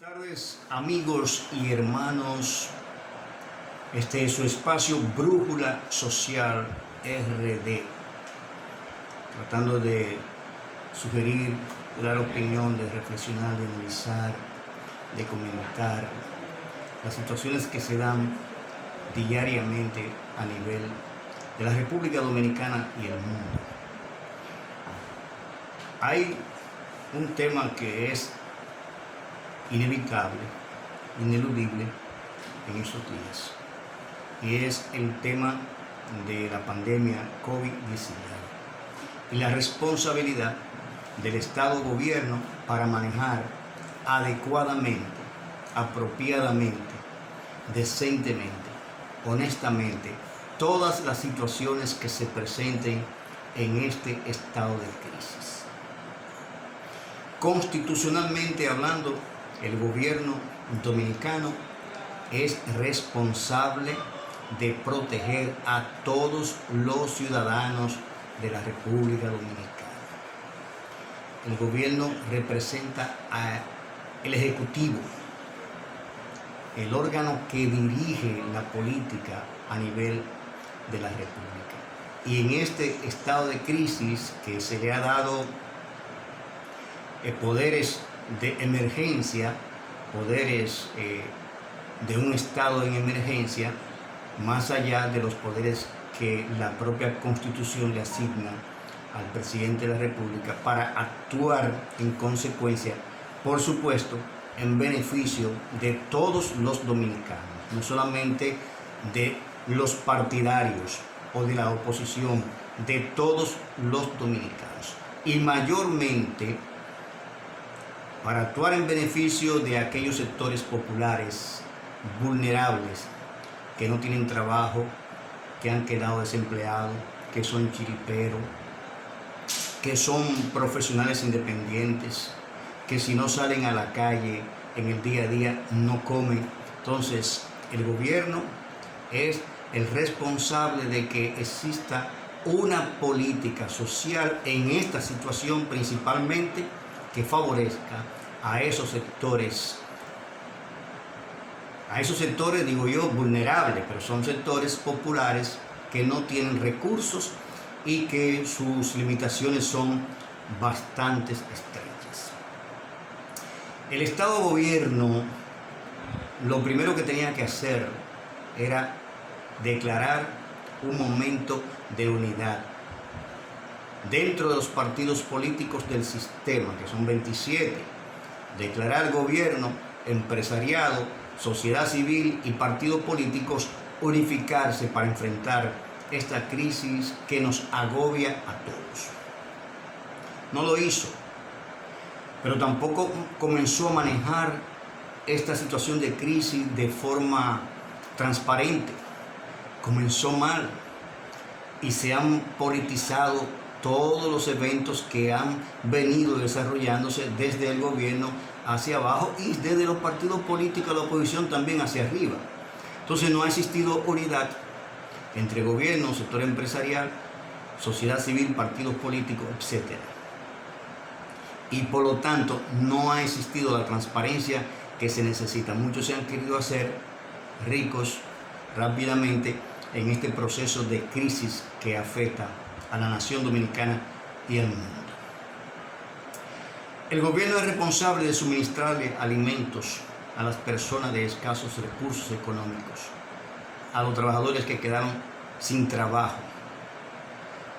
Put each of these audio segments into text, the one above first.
Tardes, amigos y hermanos. Este es su espacio Brújula Social RD, tratando de sugerir, de dar opinión, de reflexionar, de analizar, de comentar las situaciones que se dan diariamente a nivel de la República Dominicana y el mundo. Hay un tema que es inevitable, ineludible en estos días, y es el tema de la pandemia COVID-19 y la responsabilidad del Estado-Gobierno para manejar adecuadamente, apropiadamente, decentemente, honestamente, todas las situaciones que se presenten en este estado de crisis. Constitucionalmente hablando, el gobierno dominicano es responsable de proteger a todos los ciudadanos de la República Dominicana. El gobierno representa al Ejecutivo, el órgano que dirige la política a nivel de la República. Y en este estado de crisis que se le ha dado poderes de emergencia, poderes de un estado en emergencia, más allá de los poderes que la propia Constitución le asigna al presidente de la República para actuar en consecuencia, por supuesto, en beneficio de todos los dominicanos, no solamente de los partidarios o de la oposición, de todos los dominicanos, y mayormente para actuar en beneficio de aquellos sectores populares vulnerables que no tienen trabajo, que han quedado desempleados, que son chiriperos, que son profesionales independientes, que si no salen a la calle en el día a día no comen. Entonces, el gobierno es el responsable de que exista una política social en esta situación, principalmente que favorezca a esos sectores, digo yo, vulnerables, pero son sectores populares que no tienen recursos y que sus limitaciones son bastante estrechas. El Estado-Gobierno lo primero que tenía que hacer era declarar un momento de unidad dentro de los partidos políticos del sistema, que son 27, declarar gobierno, empresariado, sociedad civil y partidos políticos unificarse para enfrentar esta crisis que nos agobia a todos. No lo hizo, pero tampoco comenzó a manejar esta situación de crisis de forma transparente. Comenzó mal y se han politizado todos los eventos que han venido desarrollándose desde el gobierno hacia abajo y desde los partidos políticos de la oposición también hacia arriba. Entonces no ha existido unidad entre gobierno, sector empresarial, sociedad civil, partidos políticos, etc. Y por lo tanto no ha existido la transparencia que se necesita. Muchos se han querido hacer ricos rápidamente en este proceso de crisis que afecta a la nación dominicana y al mundo. El gobierno es responsable de suministrarle alimentos a las personas de escasos recursos económicos, a los trabajadores que quedaron sin trabajo,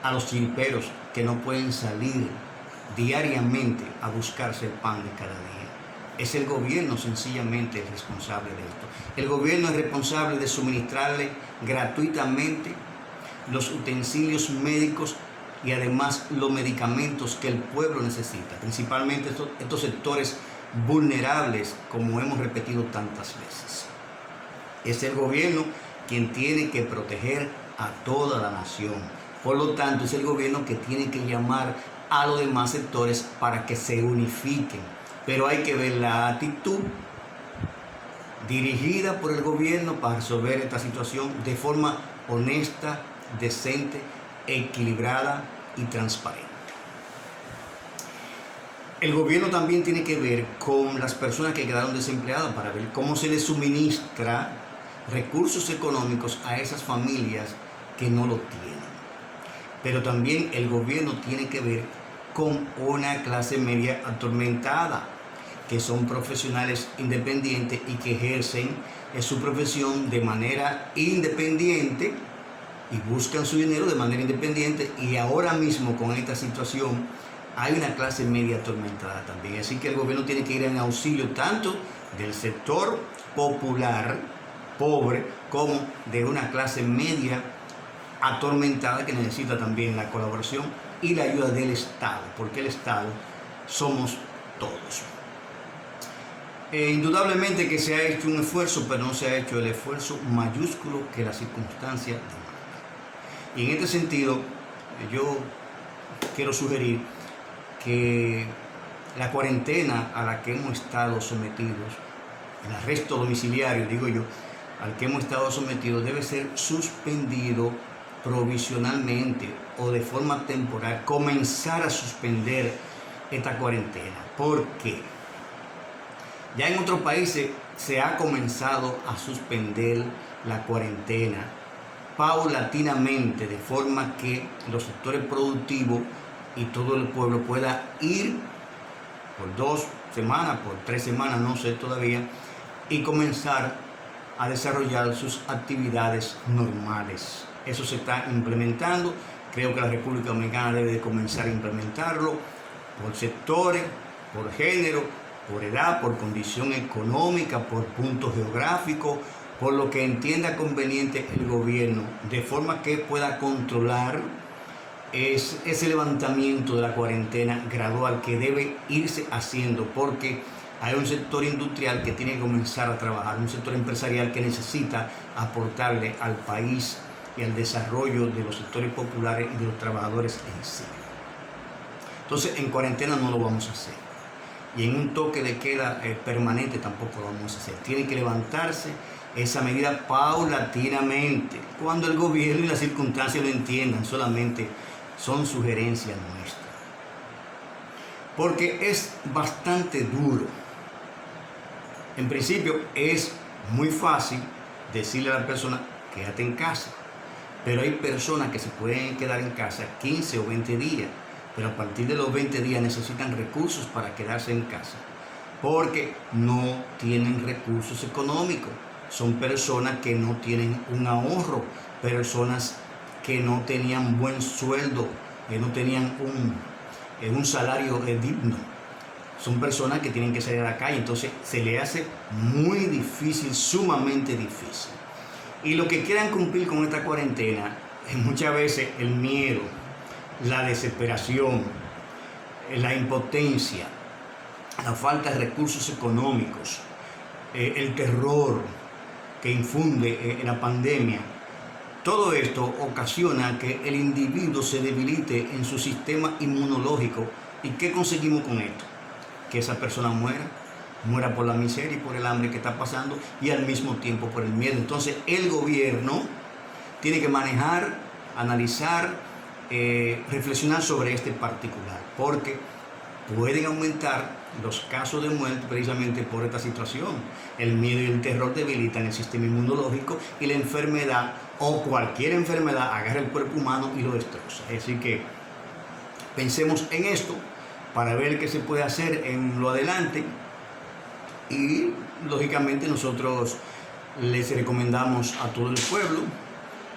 a los chiriperos que no pueden salir diariamente a buscarse el pan de cada día. Es el gobierno sencillamente el responsable de esto. El gobierno es responsable de suministrarle gratuitamente los utensilios médicos y además los medicamentos que el pueblo necesita, principalmente estos sectores vulnerables, como hemos repetido tantas veces. Es el gobierno quien tiene que proteger a toda la nación. Por lo tanto, es el gobierno que tiene que llamar a los demás sectores para que se unifiquen. Pero hay que ver la actitud dirigida por el gobierno para resolver esta situación de forma honesta, decente, equilibrada y transparente. El gobierno también tiene que ver con las personas que quedaron desempleadas para ver cómo se les suministra recursos económicos a esas familias que no lo tienen. Pero también el gobierno tiene que ver con una clase media atormentada, que son profesionales independientes y que ejercen su profesión de manera independiente y buscan su dinero de manera independiente, y ahora mismo con esta situación hay una clase media atormentada también. Así que el gobierno tiene que ir en auxilio tanto del sector popular pobre como de una clase media atormentada que necesita también la colaboración y la ayuda del Estado, porque el Estado somos todos. Indudablemente que se ha hecho un esfuerzo, pero no se ha hecho el esfuerzo mayúsculo que la circunstancia demanda. Y en este sentido, yo quiero sugerir que la cuarentena a la que hemos estado sometidos, el arresto domiciliario, digo yo, al que hemos estado sometidos, debe ser suspendido provisionalmente o de forma temporal, comenzar a suspender esta cuarentena. ¿Por qué? Ya en otros países se ha comenzado a suspender la cuarentena paulatinamente, de forma que los sectores productivos y todo el pueblo pueda ir por 2 semanas, por 3 semanas, no sé todavía, y comenzar a desarrollar sus actividades normales. Eso se está implementando. Creo que la República Dominicana debe de comenzar a implementarlo por sectores, por género, por edad, por condición económica, por punto geográfico, por lo que entienda conveniente el gobierno, de forma que pueda controlar ese levantamiento de la cuarentena gradual que debe irse haciendo, porque hay un sector industrial que tiene que comenzar a trabajar, un sector empresarial que necesita aportarle al país y al desarrollo de los sectores populares y de los trabajadores en sí. Entonces, en cuarentena no lo vamos a hacer. Y en un toque de queda permanente tampoco lo vamos a hacer. Tiene que levantarse esa medida paulatinamente, cuando el gobierno y las circunstancias lo entiendan. Solamente son sugerencias nuestras. Porque es bastante duro. En principio es muy fácil decirle a la persona, quédate en casa. Pero hay personas que se pueden quedar en casa 15 o 20 días. Pero a partir de los 20 días necesitan recursos para quedarse en casa, porque no tienen recursos económicos. Son personas que no tienen un ahorro, personas que no tenían buen sueldo, que no tenían un salario digno. Son personas que tienen que salir a la calle, entonces se le hace muy difícil, sumamente difícil. Y lo que quieran cumplir con esta cuarentena, muchas veces el miedo, la desesperación, la impotencia, la falta de recursos económicos, el terror que infunde la pandemia, todo esto ocasiona que el individuo se debilite en su sistema inmunológico. ¿Y qué conseguimos con esto? Que esa persona muera por la miseria y por el hambre que está pasando, y al mismo tiempo por el miedo. Entonces el gobierno tiene que manejar, analizar, reflexionar sobre este particular, porque pueden aumentar los casos de muerte precisamente por esta situación. El miedo y el terror debilitan el sistema inmunológico, y la enfermedad o cualquier enfermedad agarra el cuerpo humano y lo destroza. Así que pensemos en esto para ver qué se puede hacer en lo adelante, y lógicamente nosotros les recomendamos a todo el pueblo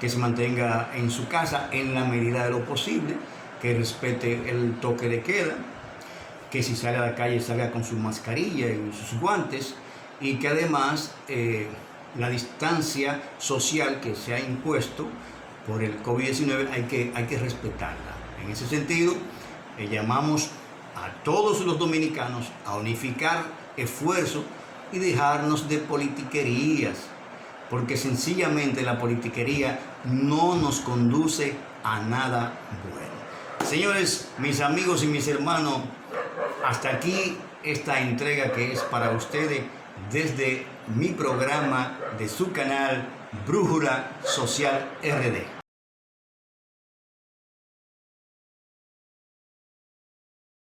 que se mantenga en su casa en la medida de lo posible, que respete el toque de queda, que si sale a la calle salga con su mascarilla y sus guantes, y que además la distancia social que se ha impuesto por el COVID-19 hay que respetarla. En ese sentido, llamamos a todos los dominicanos a unificar esfuerzos y dejarnos de politiquerías, porque sencillamente la politiquería no nos conduce a nada bueno. Señores, mis amigos y mis hermanos, hasta aquí esta entrega que es para ustedes desde mi programa de su canal Brújula Social RD.